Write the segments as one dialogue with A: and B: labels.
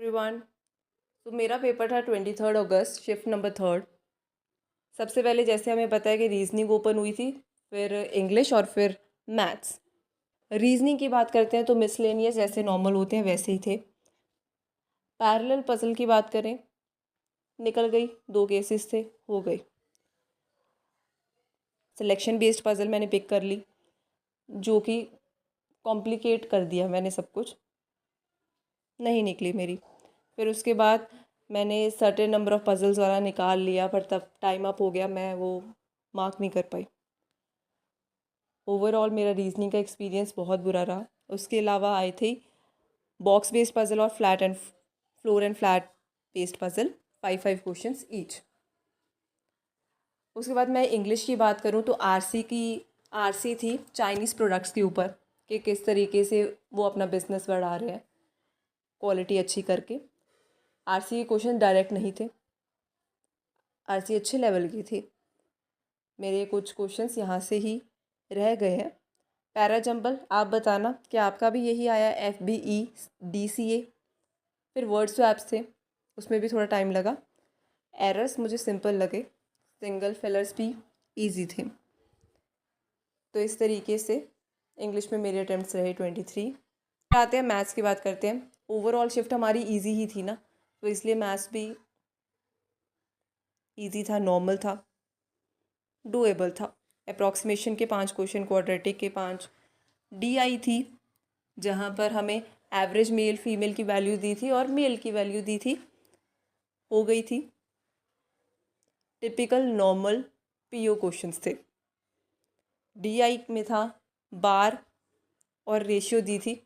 A: Everyone. तो मेरा paper था 23 अगस्त, शिफ्ट नंबर 3। सबसे पहले जैसे हमें पता है कि रीजनिंग ओपन हुई थी, फिर इंग्लिश और फिर मैथ्स। रीजनिंग की बात करते हैं तो मिसलेनियस जैसे नॉर्मल होते हैं वैसे ही थे। पैरेलल पजल की बात करें, निकल गई, 2 केसेस थे, हो गई। सिलेक्शन बेस्ड पजल मैंने पिक कर ली, जो कि कॉम्प्लिकेट कर दिया मैंने सब कुछ, नहीं निकली मेरी। फिर उसके बाद मैंने सर्टेन नंबर ऑफ़ पजल्स वाला निकाल लिया, पर तब टाइम अप हो गया, मैं वो मार्क नहीं कर पाई। ओवरऑल मेरा रीजनिंग का एक्सपीरियंस बहुत बुरा रहा। उसके अलावा आई थी बॉक्स बेस्ड पजल और floor and flat based puzzle, 5 questions each. उसके बाद मैं इंग्लिश की बात करूँ तो आरसी थी चाइनीज़ प्रोडक्ट्स के ऊपर, कि किस तरीके से वो अपना बिजनेस बढ़ा रहे हैं क्वालिटी अच्छी करके। आरसी के क्वेश्चन डायरेक्ट नहीं थे, आरसी अच्छे लेवल की थी। मेरे कुछ क्वेश्चंस यहाँ से ही रह गए हैं। पैरा जंबल, आप बताना क्या आपका भी यही आया, FBE DCA। फिर वर्ड स्वैप्स थे, उसमें भी थोड़ा टाइम लगा। एरर्स मुझे सिंपल लगे, सिंगल फिलर्स भी इजी थे। तो इस तरीके से इंग्लिश में मेरे अटैम्प्ट्स रहे 23। आते हैं मैथ्स की बात करते हैं। ओवरऑल शिफ्ट हमारी इजी ही थी ना, तो इसलिए मैथ्स भी इजी था, नॉर्मल था, डूएबल था। अप्रॉक्सीमेशन के 5 क्वेश्चन, क्वाड्रेटिक के 5। DI थी, जहाँ पर हमें एवरेज मेल फीमेल की वैल्यू दी थी और मेल की वैल्यू दी थी, हो गई थी। टिपिकल नॉर्मल PO क्वेश्चंस थे। DI में था बार और रेशियो दी थी,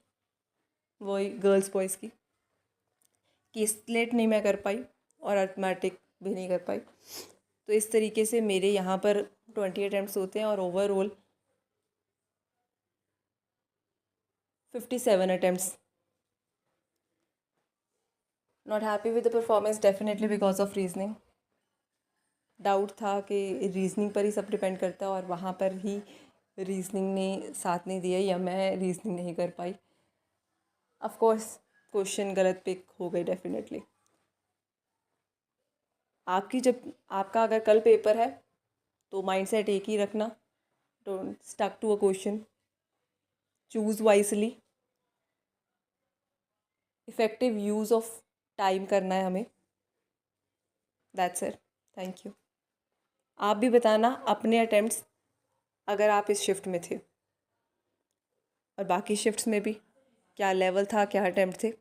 A: वही गर्ल्स बॉयज़ की। स्लेट नहीं मैं कर पाई और अर्थमेटिक भी नहीं कर पाई। तो इस तरीके से मेरे यहाँ पर 20 अटैम्प्ट्स होते हैं और overall 57 attempts. Not happy with the performance, definitely because of reasoning. Doubt था कि रीजनिंग पर ही सब डिपेंड करता है और वहाँ पर ही रीजनिंग ने साथ नहीं दिया या मैं रीजनिंग नहीं कर पाई। ऑफ कोर्स क्वेश्चन गलत पिक हो गए डेफिनेटली। आपका अगर कल पेपर है तो माइंडसेट एक ही रखना, don't stuck to a question, choose wisely, effective use of time करना है हमें। That's it, thank you. आप भी बताना अपने अटेम्प्ट्स, अगर आप इस शिफ्ट में थे, और बाकी शिफ्ट्स में भी क्या लेवल था, क्या अटेम्प्ट थे।